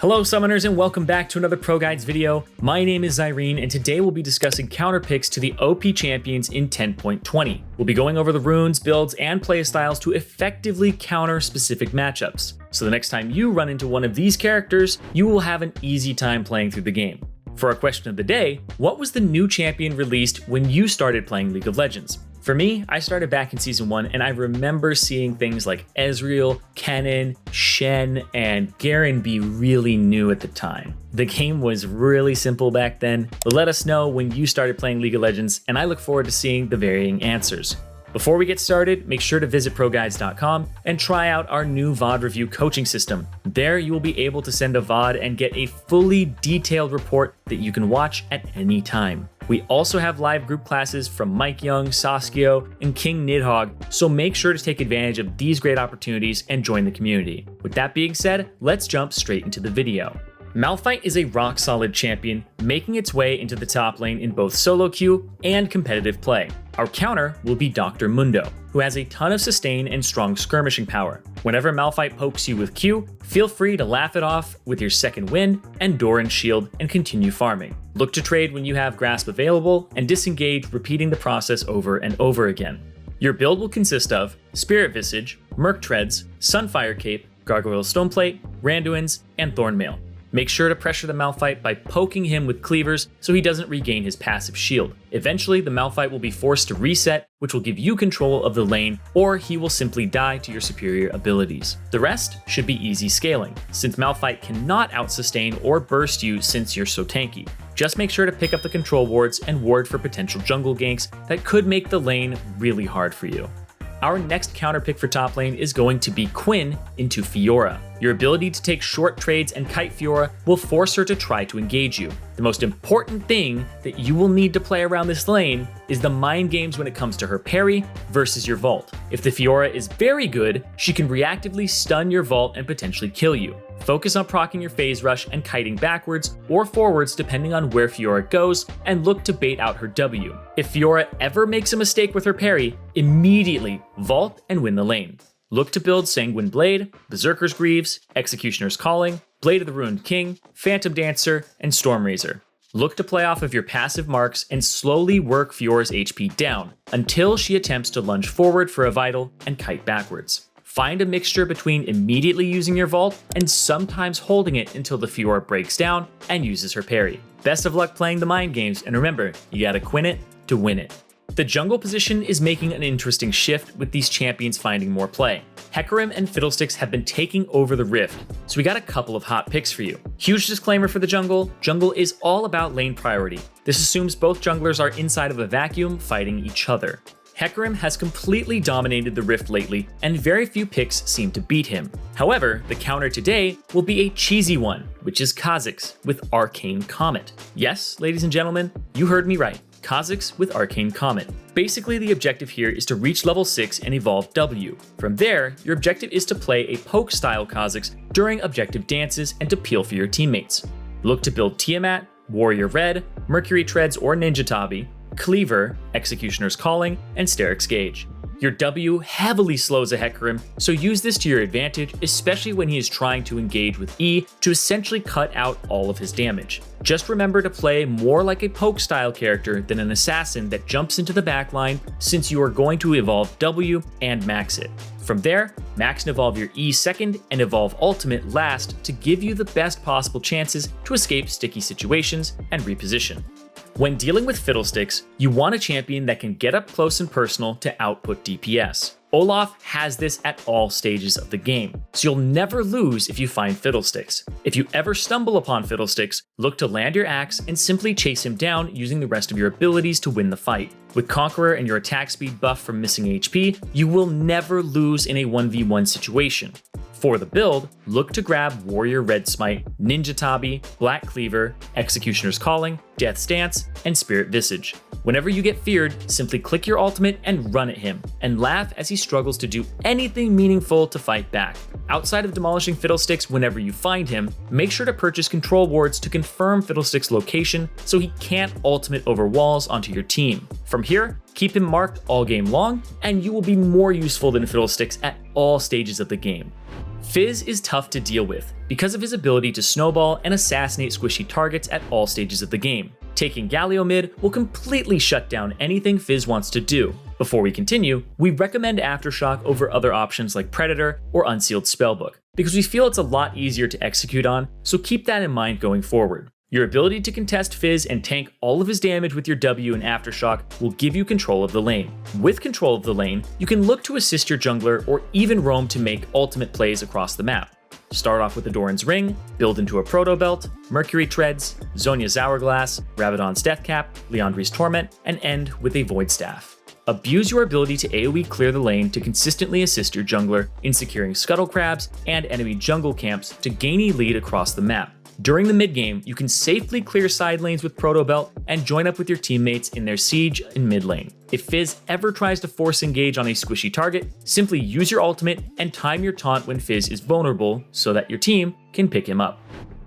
Hello summoners and welcome back to another ProGuides video. My name is Zyrene and today we'll be discussing counter picks to the OP champions in 10.20. We'll be going over the runes, builds, and playstyles to effectively counter specific matchups. So the next time you run into one of these characters, you will have an easy time playing through the game. For our question of the day, what was the new champion released when you started playing League of Legends? For me, I started back in Season 1 and I remember seeing things like Ezreal, Kennen, Shen, and Garen be really new at the time. The game was really simple back then, but let us know when you started playing League of Legends and I look forward to seeing the varying answers. Before we get started, make sure to visit ProGuides.com and try out our new VOD review coaching system. There you will be able to send a VOD and get a fully detailed report that you can watch at any time. We also have live group classes from Mike Young, Saskio, and King Nidhogg, so make sure to take advantage of these great opportunities and join the community. With that being said, let's jump straight into the video. MALPHITE is a rock-solid champion, making its way into the top lane in both solo queue and competitive play. Our counter will be Dr. Mundo, who has a ton of sustain and strong skirmishing power. Whenever MALPHITE pokes you with Q, feel free to laugh it off with your second wind and Doran shield and continue farming. Look to trade when you have Grasp available and disengage, repeating the process over and over again. Your build will consist of Spirit Visage, Merc Treads, Sunfire Cape, Gargoyle Stoneplate, Randuin's, and Thornmail. Make sure to pressure the MALPHITE by poking him with cleavers so he doesn't regain his passive shield. Eventually, the MALPHITE will be forced to reset, which will give you control of the lane, or he will simply die to your superior abilities. The rest should be easy scaling, since MALPHITE cannot out-sustain or burst you since you're so tanky. Just make sure to pick up the control wards and ward for potential jungle ganks that could make the lane really hard for you. Our next counter pick for top lane is going to be Quinn into FIORA. Your ability to take short trades and kite FIORA will force her to try to engage you. The most important thing that you will need to play around this lane is the mind games when it comes to her parry versus your vault. If the FIORA is very good, she can reactively stun your vault and potentially kill you. Focus on proccing your phase rush and kiting backwards or forwards depending on where FIORA goes, and look to bait out her W. If FIORA ever makes a mistake with her parry, immediately vault and win the lane. Look to build Sanguine Blade, Berserker's Greaves, Executioner's Calling, Blade of the Ruined King, Phantom Dancer, and Stormrazor. Look to play off of your passive marks and slowly work FIORA's HP down until she attempts to lunge forward for a vital and kite backwards. Find a mixture between immediately using your vault and sometimes holding it until the FIORA breaks down and uses her parry. Best of luck playing the mind games, and remember, you gotta quinn it to win it. The jungle position is making an interesting shift with these champions finding more play. Hecarim and Fiddlesticks have been taking over the Rift, so we got a couple of hot picks for you. Huge disclaimer for the jungle is all about lane priority. This assumes both junglers are inside of a vacuum fighting each other. Hecarim has completely dominated the Rift lately, and very few picks seem to beat him. However, the counter today will be a cheesy one, which is Kha'Zix with Arcane Comet. Yes, ladies and gentlemen, you heard me right. Kha'Zix with Arcane Comet. Basically, the objective here is to reach level 6 and evolve W. From there, your objective is to play a poke-style Kha'Zix during objective dances and to peel for your teammates. Look to build Tiamat, Warrior Red, Mercury Treads or Ninja Tabi, Cleaver, Executioner's Calling, and Steric's Gauge. Your W heavily slows a Hecarim, so use this to your advantage, especially when he is trying to engage with E to essentially cut out all of his damage. Just remember to play more like a poke-style character than an assassin that jumps into the backline, since you are going to evolve W and max it. From there, max and evolve your E second and evolve ultimate last to give you the best possible chances to escape sticky situations and reposition. When dealing with Fiddlesticks, you want a champion that can get up close and personal to output DPS. Olaf has this at all stages of the game, so you'll never lose if you find Fiddlesticks. If you ever stumble upon Fiddlesticks, look to land your axe and simply chase him down using the rest of your abilities to win the fight. With Conqueror and your attack speed buff from missing HP, you will never lose in a 1v1 situation. For the build, look to grab Warrior Red Smite, Ninja Tabi, Black Cleaver, Executioner's Calling, Death's Dance, and Spirit Visage. Whenever you get feared, simply click your ultimate and run at him, and laugh as he struggles to do anything meaningful to fight back. Outside of demolishing Fiddlesticks whenever you find him, make sure to purchase control wards to confirm Fiddlesticks' location so he can't ultimate over walls onto your team. From here, keep him marked all game long, and you will be more useful than Fiddlesticks at all stages of the game. FIZZ is tough to deal with because of his ability to snowball and assassinate squishy targets at all stages of the game. Taking Galio mid will completely shut down anything FIZZ wants to do. Before we continue, we recommend Aftershock over other options like Predator or Unsealed Spellbook, because we feel it's a lot easier to execute on, so keep that in mind going forward. Your ability to contest FIZZ and tank all of his damage with your W and Aftershock will give you control of the lane. With control of the lane, you can look to assist your jungler or even roam to make ultimate plays across the map. Start off with the Doran's Ring, build into a Proto Belt, Mercury Treads, Zhonya's Hourglass, Rabadon's Deathcap, Liandry's Torment, and end with a Void Staff. Abuse your ability to AoE clear the lane to consistently assist your jungler in securing Scuttle Crabs and enemy jungle camps to gain a lead across the map. During the mid game, you can safely clear side lanes with Proto Belt and join up with your teammates in their siege in mid lane. If FIZZ ever tries to force engage on a squishy target, simply use your ultimate and time your taunt when FIZZ is vulnerable so that your team can pick him up.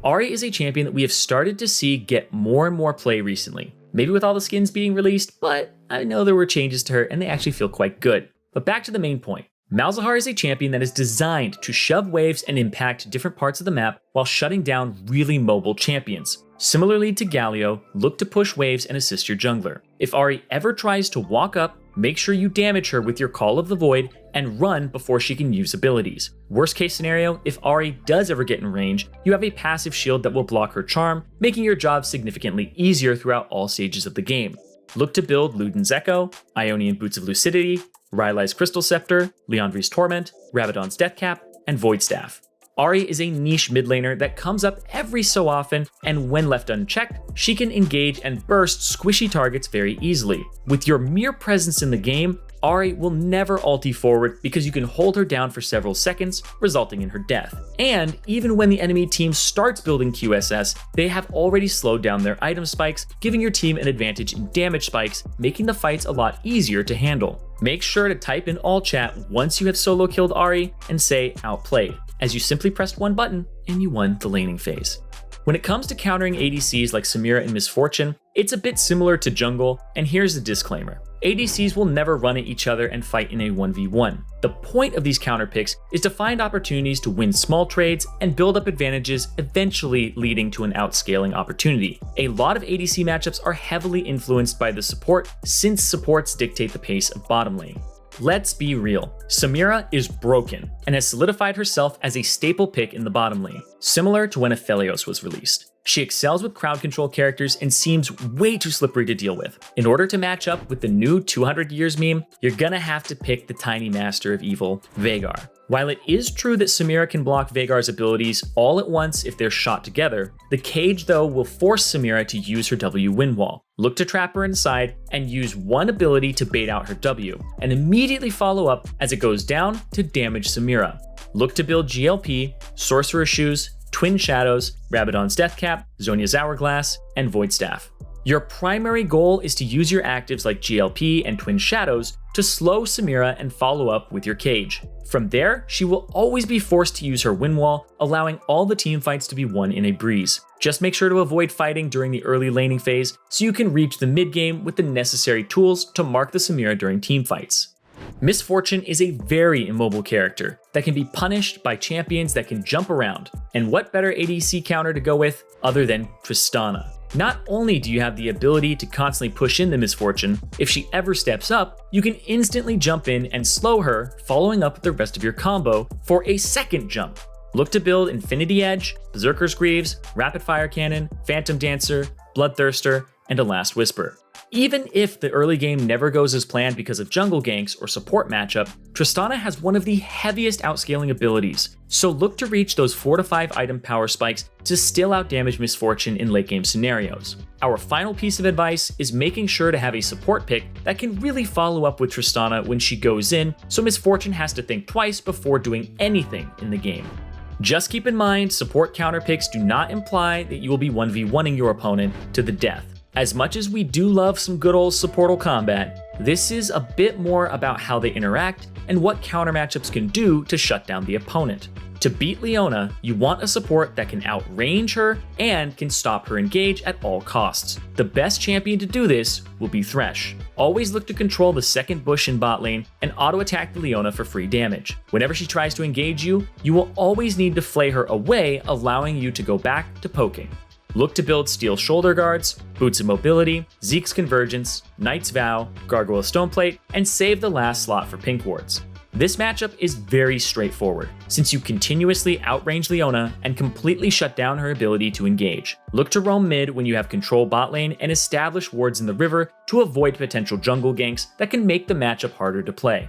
Ahri is a champion that we have started to see get more and more play recently. Maybe with all the skins being released, but I know there were changes to her and they actually feel quite good. But back to the main point. Malzahar is a champion that is designed to shove waves and impact different parts of the map while shutting down really mobile champions. Similarly to Galio, look to push waves and assist your jungler. If Ahri ever tries to walk up, make sure you damage her with your Call of the Void and run before she can use abilities. Worst case scenario, if Ahri does ever get in range, you have a passive shield that will block her charm, making your job significantly easier throughout all stages of the game. Look to build Luden's Echo, Ionian Boots of Lucidity, Rylai's Crystal Scepter, Liandry's Torment, Rabadon's Deathcap, and Void Staff. Ahri is a niche mid laner that comes up every so often, and when left unchecked, she can engage and burst squishy targets very easily. With your mere presence in the game, Ahri will never ulti forward because you can hold her down for several seconds, resulting in her death. And even when the enemy team starts building QSS, they have already slowed down their item spikes, giving your team an advantage in damage spikes, making the fights a lot easier to handle. Make sure to type in all chat once you have solo killed Ahri and say outplayed, as you simply pressed one button and you won the laning phase. When it comes to countering ADCs like SAMIRA and Miss Fortune, it's a bit similar to jungle, and here's the disclaimer. ADCs will never run at each other and fight in a 1v1. The point of these counter picks is to find opportunities to win small trades and build up advantages, eventually leading to an outscaling opportunity. A lot of ADC matchups are heavily influenced by the support, since supports dictate the pace of bottom lane. Let's be real, SAMIRA is broken and has solidified herself as a staple pick in the bottom lane, similar to when Aphelios was released. She excels with crowd control characters and seems way too slippery to deal with. In order to match up with the new 200 years meme, you're gonna have to pick the tiny master of evil, Veigar. While it is true that SAMIRA can block Veigar's abilities all at once if they're shot together, the cage though will force SAMIRA to use her W wind wall. Look to trap her inside and use one ability to bait out her W, and immediately follow up as it goes down to damage SAMIRA. Look to build GLP, Sorcerer's Shoes, Twin Shadows, Rabadon's Deathcap, Zhonya's Hourglass, and Void Staff. Your primary goal is to use your actives like GLP and Twin Shadows to slow SAMIRA and follow up with your cage. From there, she will always be forced to use her wind wall, allowing all the team fights to be won in a breeze. Just make sure to avoid fighting during the early laning phase so you can reach the mid game with the necessary tools to mark the SAMIRA during team fights. Miss Fortune is a very immobile character that can be punished by champions that can jump around. And what better ADC counter to go with other than Tristana? Not only do you have the ability to constantly push in the Miss Fortune, if she ever steps up, you can instantly jump in and slow her, following up with the rest of your combo for a second jump. Look to build Infinity Edge, Berserker's Greaves, Rapid Fire Cannon, Phantom Dancer, Bloodthirster, and a Last Whisper. Even if the early game never goes as planned because of jungle ganks or support matchup, Tristana has one of the heaviest outscaling abilities, so look to reach those 4 to 5 item power spikes to still outdamage Miss Fortune in late game scenarios. Our final piece of advice is making sure to have a support pick that can really follow up with Tristana when she goes in, so Miss Fortune has to think twice before doing anything in the game. Just keep in mind, support counter picks do not imply that you will be 1v1ing your opponent to the death. As much as we do love some good old supportal combat, this is a bit more about how they interact and what counter matchups can do to shut down the opponent. To beat Leona, you want a support that can outrange her and can stop her engage at all costs. The best champion to do this will be Thresh. Always look to control the second bush in bot lane and auto-attack the Leona for free damage. Whenever she tries to engage you, you will always need to flay her away, allowing you to go back to poking. Look to build Steel Shoulder Guards, Boots of Mobility, Zeke's Convergence, Knight's Vow, Gargoyle Stoneplate, and save the last slot for Pink Wards. This matchup is very straightforward, since you continuously outrange Leona and completely shut down her ability to engage. Look to roam mid when you have control bot lane and establish wards in the river to avoid potential jungle ganks that can make the matchup harder to play.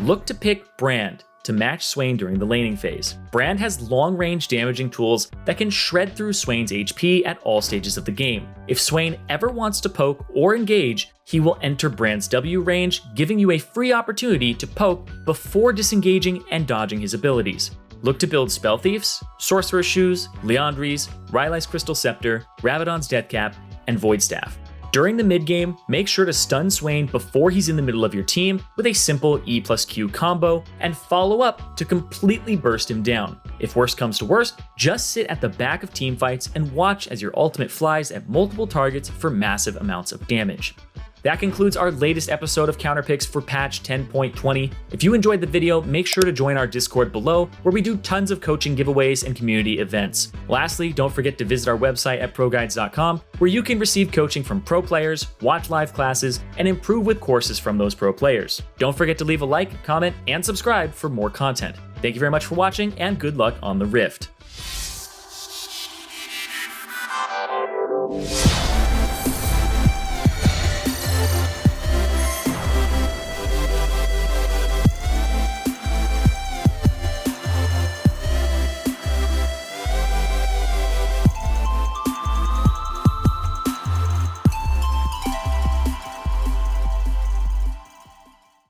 Look to pick Brand to match Swain during the laning phase. Brand has long-range damaging tools that can shred through Swain's HP at all stages of the game. If Swain ever wants to poke or engage, he will enter Brand's W range, giving you a free opportunity to poke before disengaging and dodging his abilities. Look to build Spell Thieves, Sorcerer's Shoes, Liandry's, Rylai's Crystal Scepter, Rabadon's Deathcap, and Void Staff. During the mid game, make sure to stun Swain before he's in the middle of your team with a simple E plus Q combo, and follow up to completely burst him down. If worst comes to worst, just sit at the back of teamfights and watch as your ultimate flies at multiple targets for massive amounts of damage. That concludes our latest episode of Counter Picks for patch 10.20. If you enjoyed the video, make sure to join our Discord below, where we do tons of coaching giveaways and community events. Lastly, don't forget to visit our website at ProGuides.com, where you can receive coaching from pro players, watch live classes, and improve with courses from those pro players. Don't forget to leave a like, comment, and subscribe for more content. Thank you very much for watching, and good luck on the Rift.